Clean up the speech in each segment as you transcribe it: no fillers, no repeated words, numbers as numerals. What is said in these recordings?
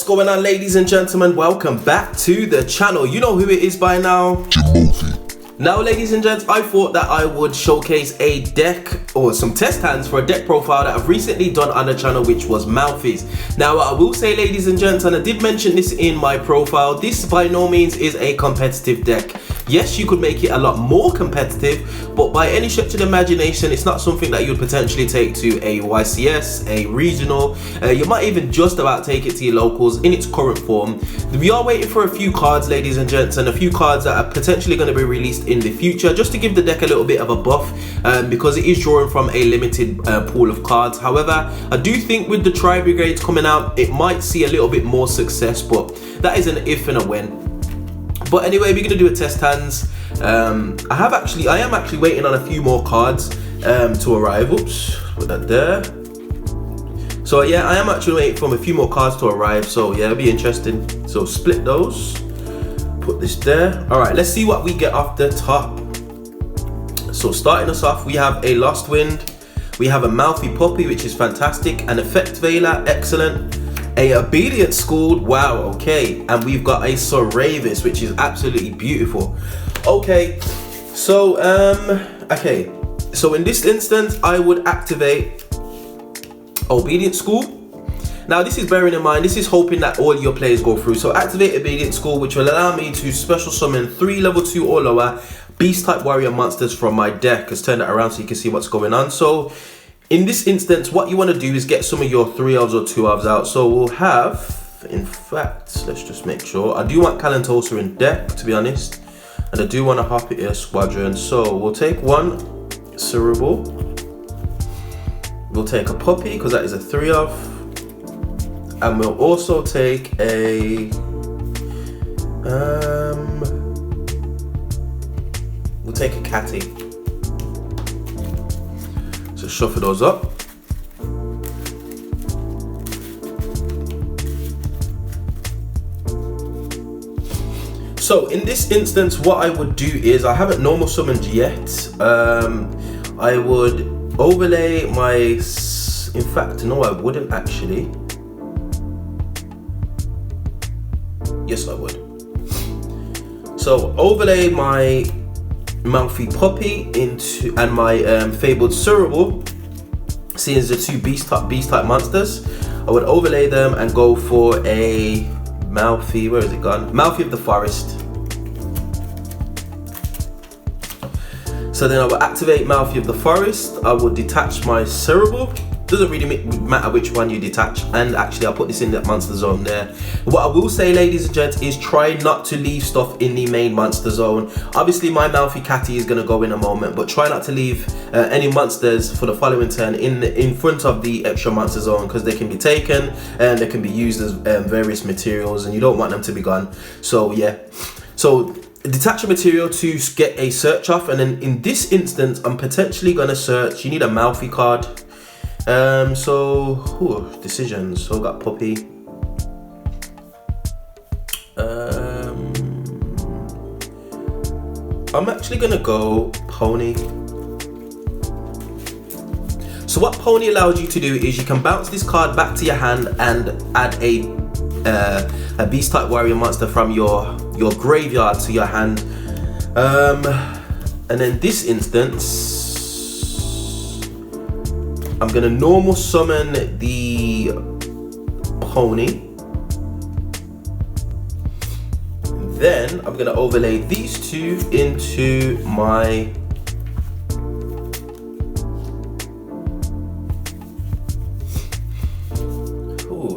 going on, ladies and gentlemen? Welcome back to the channel. You know who it is by now. Jimothy. Now, ladies and gents, I thought that I would showcase a deck or some test hands for a deck profile that I've recently done on the channel, which was Melffy's. Now, I will say, ladies and gents, and I did mention this in my profile, this by no means is a competitive deck. Yes, you could make it a lot more competitive, but by any stretch of the imagination, it's not something that you'd potentially take to a YCS, a regional. You might even just about take it to your locals in its current form. We are waiting for a few cards, ladies and gents, and a few cards that are potentially going to be released in the future, just to give the deck a little bit of a buff, because it is drawing from a limited pool of cards. However, I do think with the Tri Brigades coming out, it might see a little bit more success, but that is an if and a when. But anyway, we're gonna do a test hands. I am actually waiting on a few more cards to arrive. Oops, put that there. So yeah, I am actually waiting for a few more cards to arrive. So yeah, it'll be interesting. So split those. Put this there. All right, let's see what we get off the top. So starting us off, we have a Lost Wind. We have a Melffy Puppy, which is fantastic. An Effect Veiler, excellent. A Obedient School, wow, okay. And we've got a Soravis, which is absolutely beautiful. Okay, so so in this instance, I would activate Obedient School. Now this is bearing in mind, this is hoping that all your players go through. So activate Obedient School, which will allow me to special summon 3 level 2 or lower beast type warrior monsters from my deck. Let's turn that around so you can see what's going on. So in this instance, what you want to do is get some of your 3 elves or 2 elves out. So we'll have, in fact, let's just make sure. I do want Kalantosa in deck, to be honest. And I do want a Harpy Squadron. So we'll take one Cerebral. We'll take a Puppy, because that is a 3 elf. And we'll also take a we'll take a Catty. So shuffle those up. So in this instance, what I would do is, I haven't normal summoned yet. I would overlay my, in fact, no, I wouldn't actually. Yes, I would. So overlay my Melffy Puppy into and my Fabled Cerebral, seeing as the 2 beast type monsters. I would overlay them and go for a Melffy. Where is it gone? Melffy of the Forest. So then I will activate Melffy of the Forest. I will detach my Cerebral. Doesn't really matter which one you detach, and actually I'll put this in that monster zone there. What I will say, ladies and gents, is try not to leave stuff in the main monster zone. Obviously my Melffy Catty is going to go in a moment, but try not to leave any monsters for the following turn in front of the extra monster zone, because they can be taken and they can be used as various materials, and you don't want them to be gone. So yeah, so detach a material to get a search off, and then in this instance I'm potentially going to search. You need a Melffy card. Decisions. So I got Puppy. I'm actually gonna go Pony. So what Pony allows you to do is you can bounce this card back to your hand and add a beast type warrior monster from your graveyard to your hand. And in this instance, I'm gonna normal summon the Pony. Then I'm gonna overlay these 2 into my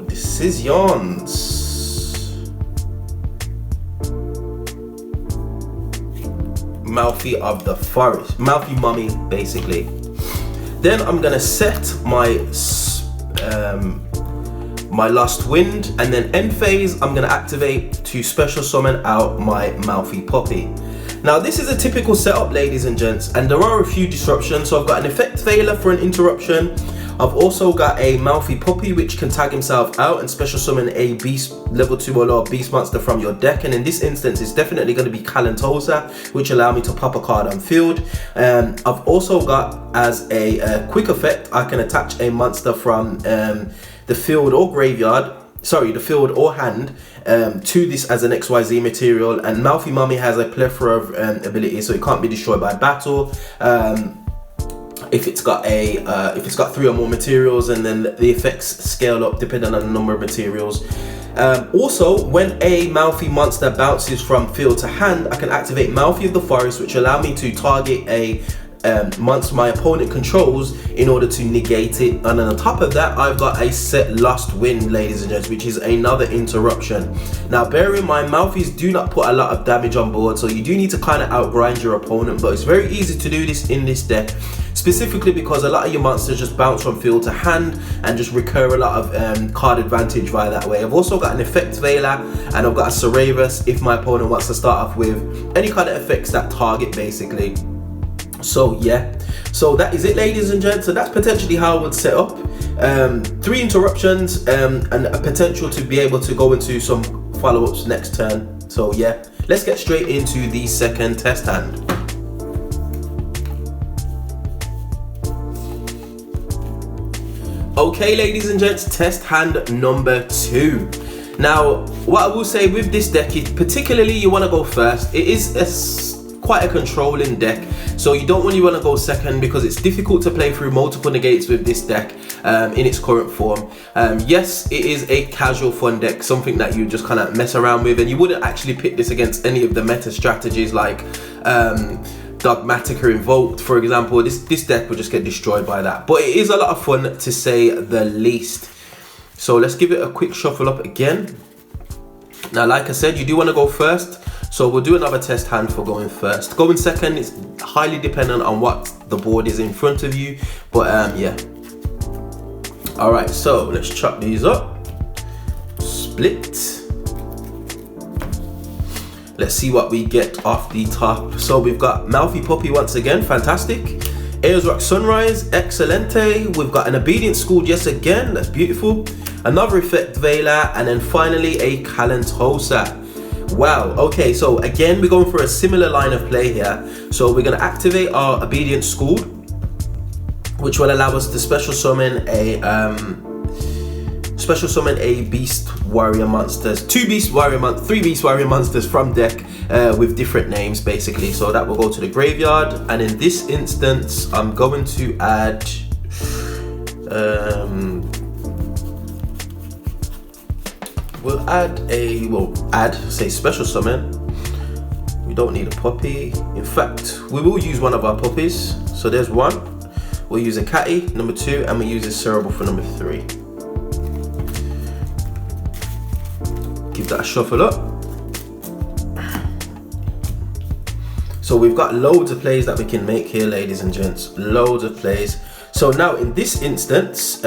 Decisions. Melffy of the Forest. Melffy Mummy, basically. Then I'm gonna set my my Lost Wind, and then end phase I'm gonna activate to special summon out my Melffy Puppy. Now this is a typical setup, ladies and gents, and there are a few disruptions. So I've got an Effect Veiler for an interruption. I've also got a Melffy Puppy, which can tag himself out and special summon a beast level 2 or lower beast monster from your deck. And in this instance, it's definitely going to be Kalantosa, which allow me to pop a card on field. I've also got, as a quick effect, I can attach a monster from the field or graveyard the field or hand to this as an XYZ material. And Melffy Mummy has a plethora of abilities, so it can't be destroyed by battle. If it's got 3 or more materials, and then the effects scale up depending on the number of materials. Also, when a Melffy monster bounces from field to hand, I can activate Melffy of the Forest, which allow me to target a monster my opponent controls in order to negate it. And then on top of that, I've got a set lost win, ladies and gents, which is another interruption. Now bear in mind, Melffys do not put a lot of damage on board, so you do need to kind of outgrind your opponent, but it's very easy to do this in this deck, specifically because a lot of your monsters just bounce from field to hand and just recur a lot of card advantage via that way. I've also got an Effect Veiler, and I've got a Cerebus if my opponent wants to start off with any kind of effects that target, basically. So yeah, so that is it, ladies and gents. So that's potentially how I would set up 3 interruptions and a potential to be able to go into some follow-ups next turn. So yeah, let's get straight into the second test hand. Okay, ladies and gents, test hand number 2. Now, what I will say with this deck is, particularly you want to go first. It is quite a controlling deck, so you don't really want to go second because it's difficult to play through multiple negates with this deck in its current form. Yes, it is a casual fun deck, something that you just kind of mess around with, and you wouldn't actually pick this against any of the meta strategies like Dogmatic or Invoked, for example. This deck will just get destroyed by that, but it is a lot of fun to say the least. So let's give it a quick shuffle up again. Now, like I said, you do want to go first, so we'll do another test hand for going first. Going second is highly dependent on what the board is in front of you, but yeah. All right, so let's chop these up. Split. Let's see what we get off the top. So we've got Melffy Puppy once again, fantastic. Aeosrock Sunrise, excelente. We've got an Obedient School yes again, that's beautiful. Another Effect Veiler, and then finally a Calentosa. Wow, okay, so again, we're going for a similar line of play here. So we're gonna activate our Obedient School, which will allow us to special summon a Beast Warrior monsters, 3 Beast Warrior monsters from deck with different names, basically. So that will go to the graveyard, and in this instance, I'm going to add say special summon. We don't need a puppy. In fact, we will use one of our puppies. So there's one. We'll use a Catty, number 2, and we'll use a Cerebral for number 3. Give that a shuffle up. So we've got loads of plays that we can make here, ladies and gents. Loads of plays. So now in this instance,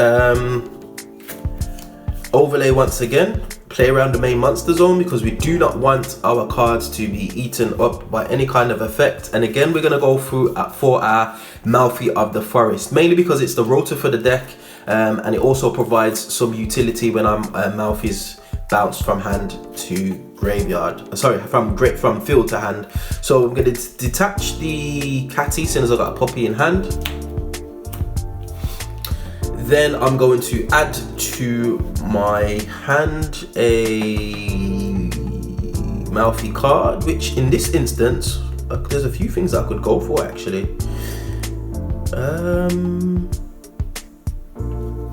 overlay once again. Play around the main monster zone because we do not want our cards to be eaten up by any kind of effect. And again, we're going to go through for our Melffy of the Forest, mainly because it's the rotor for the deck, and it also provides some utility when I'm Melffy's bounce from hand to graveyard. Sorry, from field to hand. So I'm going to detach the Catty since I've got a puppy in hand. Then I'm going to add to my hand a Melffy card, which in this instance, there's a few things I could go for actually.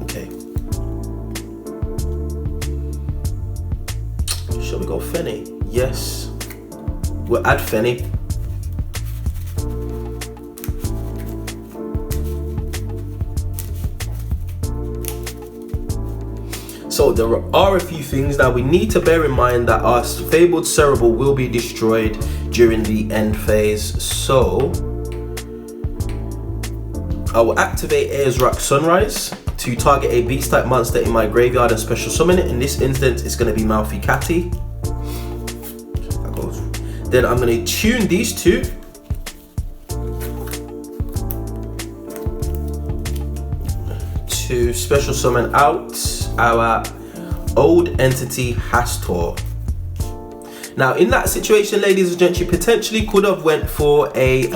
Okay. Shall we go Fenny? Yes. We'll add Fenny. So there are a few things that we need to bear in mind, that our Fabled Cerebral will be destroyed during the end phase. So I will activate Aeosrock Sunrise to target a beast type monster in my graveyard and special summon it. In this instance, it's going to be Melffy Catty. Then I'm going to tune these two. To special summon out our Old Entity Hastor. Now in that situation, ladies and gents, you potentially could have went for a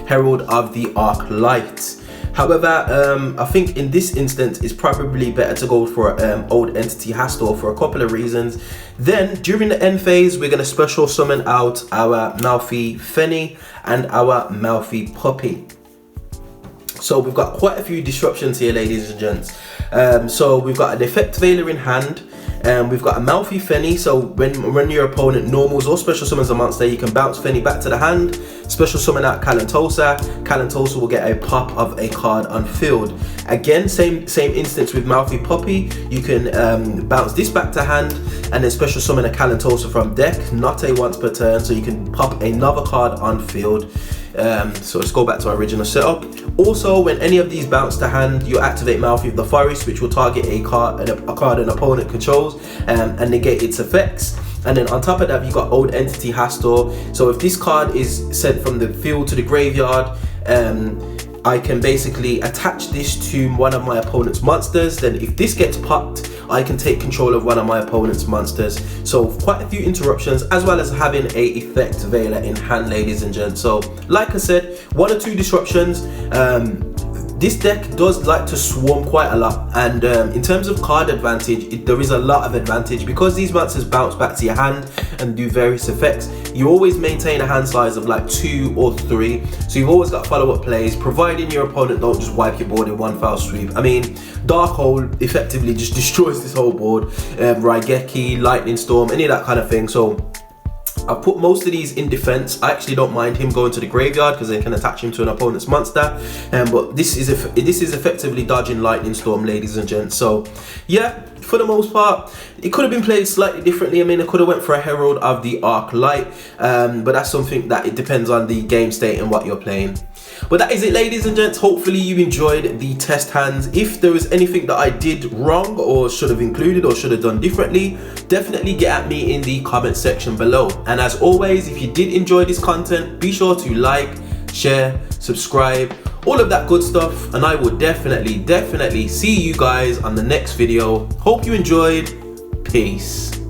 Herald of the Arc Light. However, I think in this instance it's probably better to go for Old Entity Hastor for a couple of reasons. Then during the end phase, we're going to special summon out our Melffy Fenny and our Melffy Puppy. So we've got quite a few disruptions here, ladies and gents. So we've got an Effect Veiler in hand. We've got a Melffy Fenny, so when your opponent normals or special summons a monster, you can bounce Fenny back to the hand, special summon out Calantosa. Calantosa will get a pop of a card on field. Again, same instance with Melffy Puppy. You can bounce this back to hand and then special summon a Calantosa from deck, not a once per turn, so you can pop another card on field. So let's go back to our original setup. Also, when any of these bounce to hand, you activate Melffy of the Forest, which will target a card an opponent controls and negate its effects. And then on top of that, you've got Old Entity Hastor. So if this card is sent from the field to the graveyard, I can basically attach this to one of my opponent's monsters. Then if this gets popped, I can take control of one of my opponent's monsters. So quite a few interruptions, as well as having a Effect Veiler in hand, ladies and gents. So like I said, 1 or 2 disruptions. This deck does like to swarm quite a lot, and in terms of card advantage, there is a lot of advantage because these monsters bounce back to your hand and do various effects. You always maintain a hand size of like 2 or 3, so you've always got follow-up plays, providing your opponent don't just wipe your board in one foul sweep. I mean, Dark Hole effectively just destroys this whole board. Raigeki, Lightning Storm, any of that kind of thing. So I've put most of these in defense. I actually don't mind him going to the graveyard because they can attach him to an opponent's monster. But this is effectively dodging Lightning Storm, ladies and gents. So yeah, for the most part, it could have been played slightly differently. I mean, I could have went for a Herald of the Arc Light, but that's something that it depends on the game state and what you're playing. But that is it, ladies and gents. Hopefully you enjoyed the test hands. If there was anything that I did wrong or should have included or should have done differently, definitely get at me in the comment section below. And as always, if you did enjoy this content, be sure to like, share, subscribe, all of that good stuff. And I will definitely see you guys on the next video. Hope you enjoyed. Peace.